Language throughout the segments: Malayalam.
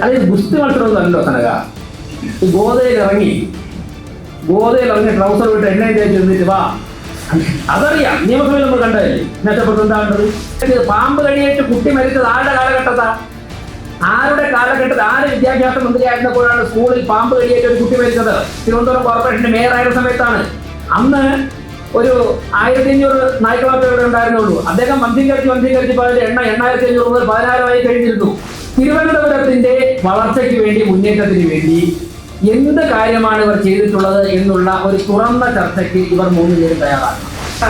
അത് ഗുസ്തി മത്സരമൊന്നുമല്ലോ കനക. ഗോതയിലിറങ്ങി ട്രൗസർ വിട്ട് എണ്ണ തേച്ചിരുന്നിട്ട് വാ, അതറിയാം. നിയമസഭയിൽ നമ്മൾ കണ്ടതല്ലേ മെച്ചപ്പെട്ട എന്താണ്ടത്. പാമ്പ് കടിയേറ്റ് കുട്ടി മരിച്ചത് ആരുടെ കാലഘട്ടത്താ? ആരുടെ കാലഘട്ടത്തിൽ ആര് വിദ്യാഭ്യാസ മന്ത്രിയായിരുന്നപ്പോഴാണ് സ്കൂളിൽ പാമ്പ് കടിയേറ്റ് ഒരു കുട്ടി മരിച്ചത്? തിരുവനന്തപുരം കോർപ്പറേഷന്റെ മേയറായിരുന്ന സമയത്താണ്. അന്ന് ഒരു 1500 നായ്ക്കളൊക്കെ ഉണ്ടായിരുന്നുള്ളൂ. അദ്ദേഹം മദ്യം കഴിച്ച് പോയത് 8500 മുതൽ 16000 കഴിഞ്ഞിരുന്നു. തിരുവനന്തപുരത്തിന്റെ വളർച്ചയ്ക്ക് വേണ്ടി, മുന്നേറ്റത്തിന് വേണ്ടി എന്ത് കാര്യമാണ് ഇവർ ചെയ്തിട്ടുള്ളത് എന്നുള്ള ഒരു തുറന്ന ചർച്ചയ്ക്ക് ഇവർ 3 പേരും തയ്യാറാണ്.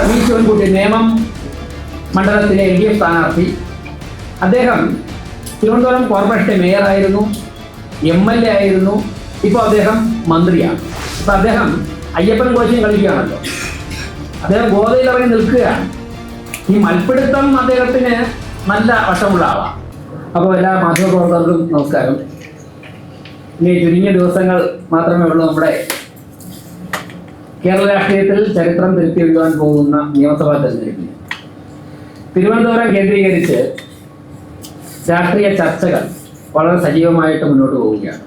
വി ശിവൻകുട്ടി നേമം മണ്ഡലത്തിലെ LDF സ്ഥാനാർത്ഥി. അദ്ദേഹം തിരുവനന്തപുരം കോർപ്പറേഷന്റെ മേയറായിരുന്നു, MLA ആയിരുന്നു. ഇപ്പോൾ അദ്ദേഹം മന്ത്രിയാണ്. ഇപ്പം അദ്ദേഹം അയ്യപ്പൻ കോശിയും കളിക്കുകയാണല്ലോ. അദ്ദേഹം ഗോതയിലിറങ്ങി നിൽക്കുകയാണ്. ഈ മൽപ്പിടുത്തം അദ്ദേഹത്തിന് നല്ല വശമുള്ള ആളാണ്. അപ്പോൾ എല്ലാ മാധ്യമപ്രവർത്തകർക്കും നമസ്കാരം. ഇനി ചുരുങ്ങിയ ദിവസങ്ങൾ മാത്രമേ ഉള്ളൂ നമ്മുടെ കേരള രാഷ്ട്രീയത്തിൽ ചരിത്രം തിരുത്തി എഴുതാൻ പോകുന്ന നിയമസഭാ തെരഞ്ഞെടുപ്പിൽ. തിരുവനന്തപുരം കേന്ദ്രീകരിച്ച് രാഷ്ട്രീയ ചർച്ചകൾ വളരെ സജീവമായിട്ട് മുന്നോട്ട് പോവുകയാണ്.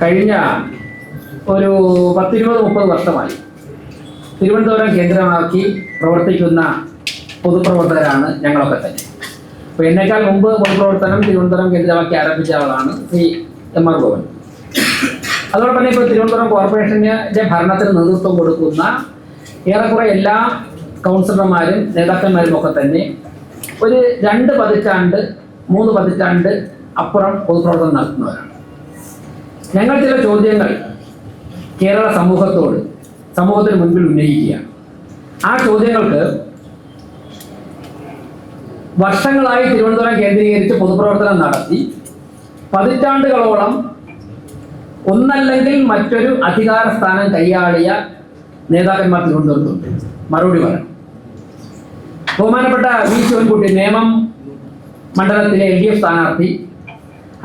കഴിഞ്ഞ ഒരു 10-20-30 വർഷമായി തിരുവനന്തപുരം കേന്ദ്രമാക്കി പ്രവർത്തിക്കുന്ന പൊതുപ്രവർത്തകരാണ് ഞങ്ങളൊക്കെ തന്നെ. അപ്പോൾ എന്നേക്കാൾ മുമ്പ് പൊതുപ്രവർത്തനം തിരുവനന്തപുരം കേന്ദ്രമാക്കി ആരംഭിച്ച ആളാണ് ശ്രീ MR ഗോവൻ. അതോടൊപ്പം തന്നെ ഇപ്പോൾ തിരുവനന്തപുരം കോർപ്പറേഷൻ്റെ ഭരണത്തിന് നേതൃത്വം കൊടുക്കുന്ന ഏറെക്കുറെ എല്ലാ കൗൺസിലർമാരും നേതാക്കന്മാരും ഒക്കെ തന്നെ ഒരു 2 പതിറ്റാണ്ട് 3 പതിറ്റാണ്ട് അപ്പുറം പൊതുപ്രവർത്തനം നടത്തുന്നവരാണ്. ഞങ്ങൾ ചില ചോദ്യങ്ങൾ കേരള സമൂഹത്തിന് മുൻപിൽ ഉന്നയിക്കുകയാണ്. ആ ചോദ്യങ്ങൾക്ക് വർഷങ്ങളായി തിരുവനന്തപുരം കേന്ദ്രീകരിച്ച് പൊതുപ്രവർത്തനം നടത്തി പതിറ്റാണ്ടുകളോളം ഒന്നല്ലെങ്കിൽ മറ്റൊരു അധികാര സ്ഥാനം കൈയാളിയ നേതാക്കന്മാർ തിരുവനന്തപുരത്തുണ്ട്. മറുപടി പറയണം. ബഹുമാനപ്പെട്ട വി ശിവൻകുട്ടി നേമം മണ്ഡലത്തിലെ LDF സ്ഥാനാർത്ഥി.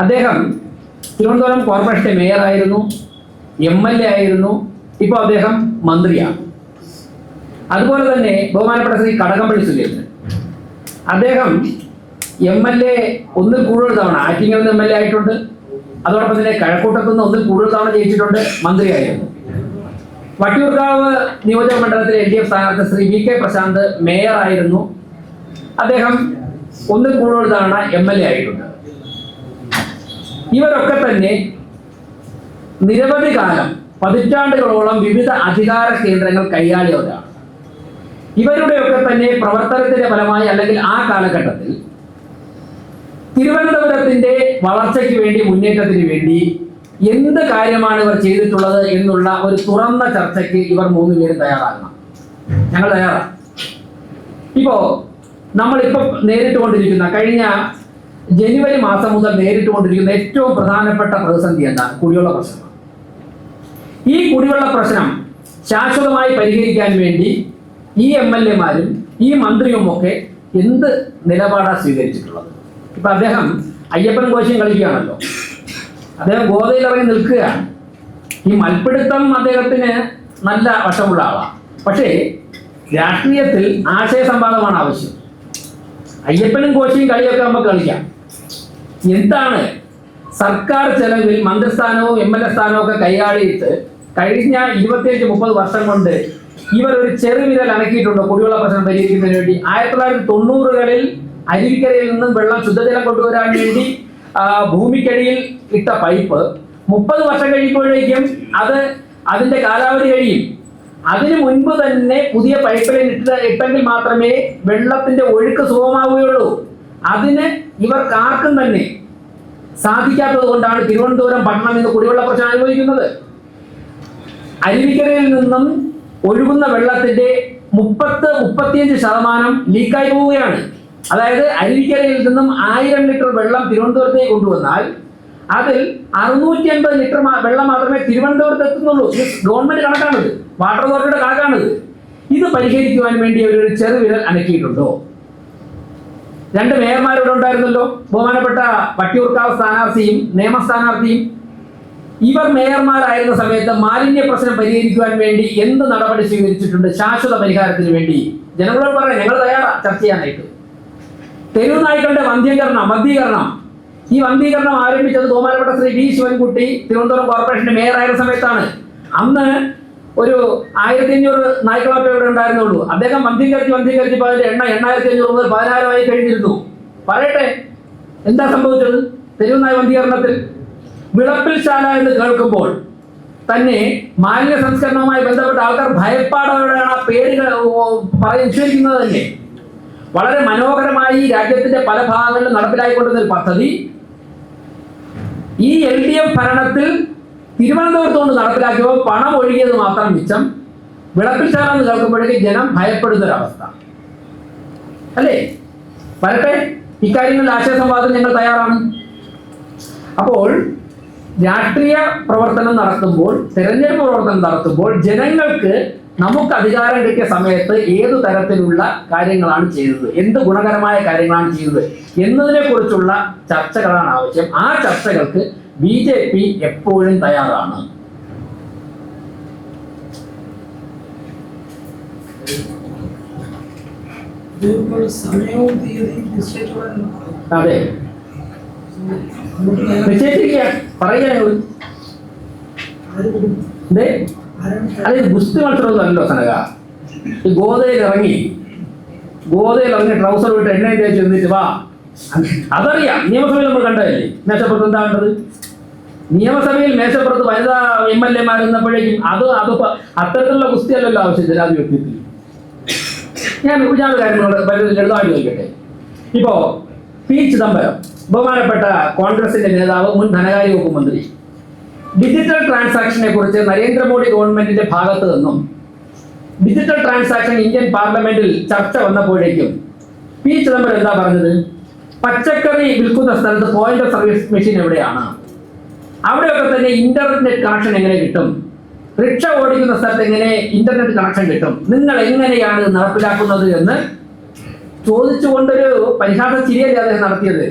അദ്ദേഹം തിരുവനന്തപുരം കോർപ്പറേഷന്റെ മേയറായിരുന്നു, MLA ആയിരുന്നു. ഇപ്പോൾ അദ്ദേഹം മന്ത്രിയാണ്. അതുപോലെ തന്നെ ബഹുമാനപ്പെട്ട ശ്രീ കടകംപള്ളി സുരേന്ദ്രൻ. അദ്ദേഹം MLA ഒന്നിൽ കൂടുതൽ തവണ ആറ്റിങ്ങൽ നിന്ന് MLA ആയിട്ടുണ്ട്. അതോടൊപ്പം തന്നെ കഴക്കൂട്ടത്തു നിന്ന് ഒന്നിൽ കൂടുതൽ തവണ ജയിച്ചിട്ടുണ്ട്, മന്ത്രിയായിരുന്നു. വട്ടിയൂർക്കാവ് നിയോജക മണ്ഡലത്തിലെ LDF സ്ഥാനാർത്ഥി ശ്രീ VK പ്രശാന്ത് മേയറായിരുന്നു. അദ്ദേഹം ഒന്നിൽ കൂടുതൽ തവണ MLA ആയിട്ടുണ്ട്. ഇവരൊക്കെ തന്നെ നിരവധി കാലം, പതിറ്റാണ്ടുകളോളം വിവിധ അധികാര കേന്ദ്രങ്ങൾ കൈയാളിയവരാണ്. ഇവരുടെയൊക്കെ തന്നെ പ്രവർത്തനത്തിന്റെ ഫലമായി അല്ലെങ്കിൽ ആ കാലഘട്ടത്തിൽ തിരുവനന്തപുരത്തിന്റെ വളർച്ചയ്ക്ക് വേണ്ടി, മുന്നേറ്റത്തിന് വേണ്ടി എന്ത് കാര്യമാണ് ഇവർ ചെയ്തിട്ടുള്ളത് എന്നുള്ള ഒരു തുറന്ന ചർച്ചയ്ക്ക് ഇവർ 3 പേരും തയ്യാറാകണം. ഞങ്ങൾ തയ്യാറാണ്. നമ്മളിപ്പോൾ നേരിട്ടുകൊണ്ടിരിക്കുന്ന, കഴിഞ്ഞ ജനുവരി മാസം മുതൽ നേരിട്ടുകൊണ്ടിരിക്കുന്ന ഏറ്റവും പ്രധാനപ്പെട്ട പ്രതിസന്ധി എന്താണ്? കുടിവെള്ള പ്രശ്നമാണ്. ഈ കുടിവെള്ള പ്രശ്നം ശാശ്വതമായി പരിഹരിക്കാൻ വേണ്ടി ഈ MLA-മാരും ഈ മന്ത്രിയുമൊക്കെ എന്ത് നിലപാടാണ് സ്വീകരിച്ചിട്ടുള്ളത്? ഇപ്പം അദ്ദേഹം അയ്യപ്പൻ കോശിയും കളിക്കുകയാണല്ലോ. അദ്ദേഹം ഗോതയിലിറങ്ങി നിൽക്കുകയാണ്. ഈ മൽപ്പിടുത്തം അദ്ദേഹത്തിന് നല്ല വശമുള്ള ആളാണ്. പക്ഷേ രാഷ്ട്രീയത്തിൽ ആശയ സംവാദമാണ് ആവശ്യം. അയ്യപ്പനും കോശിയും കളിയൊക്കെ നമുക്ക് കളിക്കാം. എന്താണ് സർക്കാർ ചെലവിൽ മന്ത്രിസ്ഥാനവും MLA സ്ഥാനവും ഒക്കെ കൈയാളിയിട്ട് കഴിഞ്ഞ 25-30 വർഷം കൊണ്ട് ഇവർ ഒരു ചെറുവിരൽ അനക്കിയിട്ടുണ്ടോ കുടിവെള്ള പ്രശ്നം പരിഹരിക്കുന്നതിന് വേണ്ടി? 1990-കളിൽ അരുവിക്കരയിൽ നിന്നും ശുദ്ധജലം കൊണ്ടുവരാൻ വേണ്ടി ഭൂമിക്കടിയിൽ ഇട്ട പൈപ്പ് 30 വർഷം കഴിയുമ്പോഴേക്കും അതിന്റെ കാലാവധി കഴിയും. അതിനു മുൻപ് തന്നെ പുതിയ പൈപ്പ് ലൈൻ ഇട്ടെങ്കിൽ മാത്രമേ വെള്ളത്തിന്റെ ഒഴുക്ക് സുഗമമാവുകയുള്ളൂ. അതിന് ഇവർക്ക് ആർക്കും തന്നെ സാധിക്കാത്തത് കൊണ്ടാണ് തിരുവനന്തപുരം പട്ടണം ഇന്ന് കുടിവെള്ള പ്രശ്നം അനുഭവിക്കുന്നത്. അരുവിക്കരയിൽ നിന്നും ഒഴുകുന്ന വെള്ളത്തിന്റെ 30-35% ലീക്കായി പോവുകയാണ്. അതായത് അരുവിക്കരയിൽ നിന്നും 1000 ലിറ്റർ വെള്ളം തിരുവനന്തപുരത്തേക്ക് കൊണ്ടുവന്നാൽ അതിൽ 650 ലിറ്റർ വെള്ളം മാത്രമേ തിരുവനന്തപുരത്ത് എത്തുന്നുള്ളൂ. ഗവൺമെന്റ് കണക്കാണിത്, വാട്ടർ അതോറിറ്റിയുടെ കണക്കാണിത്. ഇത് പരിഹരിക്കുവാൻ വേണ്ടി ഒരു ചെറുവിരൽ അനക്കിയിട്ടുണ്ടോ? 2 മേയർമാരിവിടെ ഉണ്ടായിരുന്നല്ലോ, ബഹുമാനപ്പെട്ട വട്ടിയൂർക്കാവ് സ്ഥാനാർത്ഥിയും നേമ സ്ഥാനാർത്ഥിയും. ഇവർ മേയർമാരായിരുന്ന സമയത്ത് മാലിന്യ പ്രശ്നം പരിഹരിക്കുവാൻ വേണ്ടി എന്ത് നടപടി സ്വീകരിച്ചിട്ടുണ്ട്? ശാശ്വത പരിഹാരത്തിന് വേണ്ടി ജനങ്ങളോട് പറയാം, ഞങ്ങൾ തയ്യാറാണ് ചർച്ച ചെയ്യാനായിട്ട്. തെരുവ് നായ്ക്കളുടെ മദ്യീകരണം ഈ വന്ധീകരണം ആരംഭിച്ചത് ബഹുമാനപ്പെട്ട ശ്രീ വി ശിവൻകുട്ടി തിരുവനന്തപുരം കോർപ്പറേഷന്റെ മേയറായ സമയത്താണ്. അന്ന് ഒരു 1500 നായ്ക്കളൊക്കെ ഇവിടെ ഉണ്ടായിരുന്നുള്ളൂ. അദ്ദേഹം വന്ധീകരിച്ച് അതിന്റെ എണ്ണ 8500 മുതൽ 10000 കഴിഞ്ഞിരുന്നു. പറയട്ടെ, എന്താ സംഭവിച്ചത്? തെരുവുനായ വന്ധീകരണത്തിൽ വിളപ്പിൽ ശാല എന്ന് കേൾക്കുമ്പോൾ തന്നെ മാലിന്യ സംസ്കരണവുമായി ബന്ധപ്പെട്ട ആൾക്കാർ ഭയപ്പാടോടെയാണ് ആ പേരുകൾ ഉച്ചരിക്കുന്നത് തന്നെ. വളരെ മനോഹരമായി രാജ്യത്തിന്റെ പല ഭാഗങ്ങളിലും നടപ്പിലായിക്കൊണ്ടിരുന്ന ഒരു പദ്ധതി ഈ LDF ഭരണത്തിൽ തിരുവനന്തപുരത്ത് കൊണ്ട് നടപ്പിലാക്കിയപ്പോൾ പണം ഒഴുകിയത് മാത്രം മിച്ചം. വിളപ്പിൽ ശാല എന്ന് കേൾക്കുമ്പോഴേക്ക് ജനം ഭയപ്പെടുന്നൊരവസ്ഥ അല്ലേ? വരട്ടെ, ഇക്കാര്യങ്ങളിൽ ആശയസംവാദം ഞങ്ങൾ തയ്യാറാണ്. അപ്പോൾ രാഷ്ട്രീയ പ്രവർത്തനം നടത്തുമ്പോൾ, തെരഞ്ഞെടുപ്പ് പ്രവർത്തനം നടത്തുമ്പോൾ ജനങ്ങൾക്ക് നമുക്ക് അധികാരം കിട്ടിയ സമയത്ത് ഏതു തരത്തിലുള്ള കാര്യങ്ങളാണ് ചെയ്തത്, എന്ത് ഗുണകരമായ കാര്യങ്ങളാണ് ചെയ്തത് എന്നതിനെ കുറിച്ചുള്ള ചർച്ചകളാണ് ആവശ്യം. ആ ചർച്ചകൾക്ക് BJP എപ്പോഴും തയ്യാറാണ്. അതെ, നിശ്ചയിച്ചിരിക്കുക പറയുക. അത് ഗുസ്തി മത്സരമൊന്നുമല്ലോ സനക. ഈ ഗോതയിൽ ഇറങ്ങി ട്രൗസർ വിട്ട് എണ്ണ തേച്ച് എന്നിട്ട് വാ. അതറിയാം, നിയമസഭയിൽ നമ്മൾ കണ്ടതല്ലേ മേശപ്പുറത്ത് എന്താ കണ്ടത്? നിയമസഭയിൽ മേശപ്പുറത്ത് വനിതാ MLA മാരുന്നപ്പോഴേക്കും അത് അത്തരത്തിലുള്ള ഗുസ്തി അല്ലല്ലോ ആവശ്യം ജനാധിപത്യത്തിൽ. ഞാൻ കാര്യങ്ങളോട് ലളിതമായിട്ട് ചോദിക്കട്ടെ. ഇപ്പോ പി ചിദംബരം, ബഹുമാനപ്പെട്ട കോൺഗ്രസിന്റെ നേതാവ്, മുൻ ധനകാര്യ വകുപ്പ് മന്ത്രി, ഡിജിറ്റൽ ട്രാൻസാക്ഷനെ കുറിച്ച് നരേന്ദ്രമോദി ഗവൺമെന്റിന്റെ ഭാഗത്ത് നിന്നും ഡിജിറ്റൽ ട്രാൻസാക്ഷൻ ഇന്ത്യൻ പാർലമെന്റിൽ ചർച്ച വന്നപ്പോഴേക്കും പി ചിദംബരം എന്താ പറഞ്ഞത്? പച്ചക്കറി വിൽക്കുന്ന സ്ഥലത്ത് പോയിന്റ് ഓഫ് സർവീസ് മെഷീൻ എവിടെയാണ്? അവിടെയൊക്കെ തന്നെ ഇന്റർനെറ്റ് കണക്ഷൻ എങ്ങനെ കിട്ടും? റിക്ഷ ഓടിക്കുന്ന സ്ഥലത്ത് എങ്ങനെ ഇന്റർനെറ്റ് കണക്ഷൻ കിട്ടും? നിങ്ങൾ എങ്ങനെയാണ് നടപ്പിലാക്കുന്നത് എന്ന് ചോദിച്ചുകൊണ്ടൊരു പരിഹാസ ചിരിയല്ലേ അദ്ദേഹം നടത്തിയത്.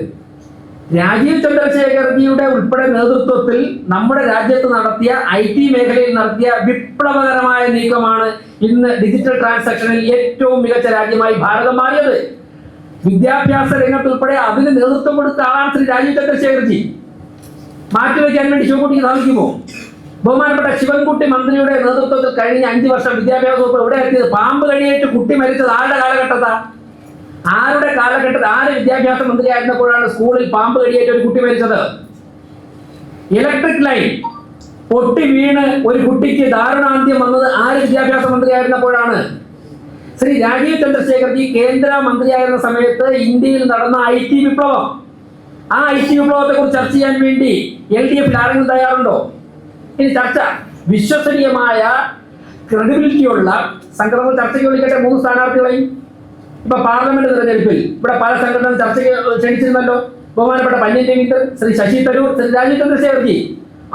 രാജീവ് ചന്ദ്രശേഖർജിയുടെ ഉൾപ്പെടെ നേതൃത്വത്തിൽ നമ്മുടെ രാജ്യത്ത് നടത്തിയ IT മേഖലയിൽ നടത്തിയ വിപ്ലവകരമായ നീക്കമാണ് ഇന്ന് ഡിജിറ്റൽ ട്രാൻസാക്ഷനിൽ ഏറ്റവും മികച്ച രാജ്യമായി ഭാരതം മാറിയത്. വിദ്യാഭ്യാസ രംഗത്ത് ഉൾപ്പെടെ അതിന് നേതൃത്വം കൊടുത്ത ആളാണ് ശ്രീ രാജീവ് ചന്ദ്രശേഖർജി. മാറ്റിവെക്കാൻ വേണ്ടി ശിവൻകുട്ടിക്ക് സാധിക്കുമോ? ബഹുമാനപ്പെട്ട ശിവൻകുട്ടി മന്ത്രിയുടെ നേതൃത്വത്തിൽ കഴിഞ്ഞ 5 വർഷം വിദ്യാഭ്യാസ വകുപ്പ് എവിടെ എത്തിയത്? പാമ്പ് കടിയേറ്റ് കുട്ടി മരിച്ചത് ആരുടെ കാലഘട്ടത്താ? ആരുടെ കാലഘട്ടത്തിൽ? ആര് വിദ്യാഭ്യാസ മന്ത്രിയായിരുന്നപ്പോഴാണ് സ്കൂളിൽ പാമ്പ് കടിയേറ്റ് ഒരു കുട്ടി മരിച്ചത്? ഇലക്ട്രിക് ലൈൻ പൊട്ടി വീണ് ഒരു കുട്ടിക്ക് ദാരുണാന്ത്യം വന്നത് ആര് വിദ്യാഭ്യാസ മന്ത്രിയായിരുന്നപ്പോഴാണ്? ശ്രീ രാജീവ് ചന്ദ്രശേഖർജി കേന്ദ്ര മന്ത്രിയായിരുന്ന സമയത്ത് ഇന്ത്യയിൽ നടന്ന IT വിപ്ലവം. ആ IT വിപ്ലവത്തെ കുറിച്ച് ചർച്ച ചെയ്യാൻ വേണ്ടി LDF ആരെങ്കിലും തയ്യാറുണ്ടോ? ഇനി ചർച്ച വിശ്വസനീയമായ ക്രെഡിബിലിറ്റിയുള്ള സംഘടനകൾ ചർച്ചയ്ക്ക് വിളിക്കട്ടെ 3 സ്ഥാനാർത്ഥികളെയും. ഇപ്പൊ പാർലമെന്റ് തെരഞ്ഞെടുപ്പിൽ ഇവിടെ പല സംഘടനകൾ ചർച്ചയ്ക്ക് ക്ഷണിച്ചിരുന്നല്ലോ. ബഹുമാനപ്പെട്ട പന്ന്യൻ രവീന്ദ്രൻ, ശ്രീ ശശി തരൂർ, ശ്രീ രാജീവ് ചന്ദ്രശേഖർജി.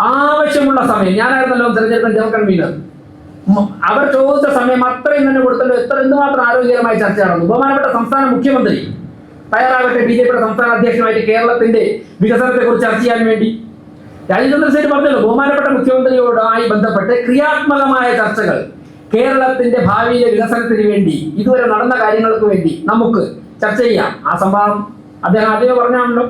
ആവശ്യമുള്ള സമയം, ഞാനായിരുന്നല്ലോ തെരഞ്ഞെടുപ്പിൽ ജനറൽ കൺവീനർ, അവർ ചോദിച്ച സമയം അത്രയും തന്നെ കൊടുത്തല്ലോ. എന്തുമാത്രം ആരോഗ്യകരമായ ചർച്ച നടന്നു. ബഹുമാനപ്പെട്ട സംസ്ഥാന മുഖ്യമന്ത്രി തയ്യാറാകട്ടെ BJPയുടെ സംസ്ഥാന അധ്യക്ഷനുമായിട്ട് കേരളത്തിന്റെ വികസനത്തെ കുറിച്ച് ചർച്ച ചെയ്യാൻ വേണ്ടി. രാജീവ് ചന്ദ്രശേഖർ പറഞ്ഞല്ലോ, ബഹുമാനപ്പെട്ട മുഖ്യമന്ത്രിയോടുമായി ബന്ധപ്പെട്ട് ക്രിയാത്മകമായ ചർച്ചകൾ കേരളത്തിന്റെ ഭാവിയിലെ വികസനത്തിന് വേണ്ടി, ഇതുവരെ നടന്ന കാര്യങ്ങൾക്ക് വേണ്ടി നമുക്ക് ചർച്ച ചെയ്യാം. ആ സംഭവം അദ്ദേഹം ആദ്യമേ പറഞ്ഞാണല്ലോ.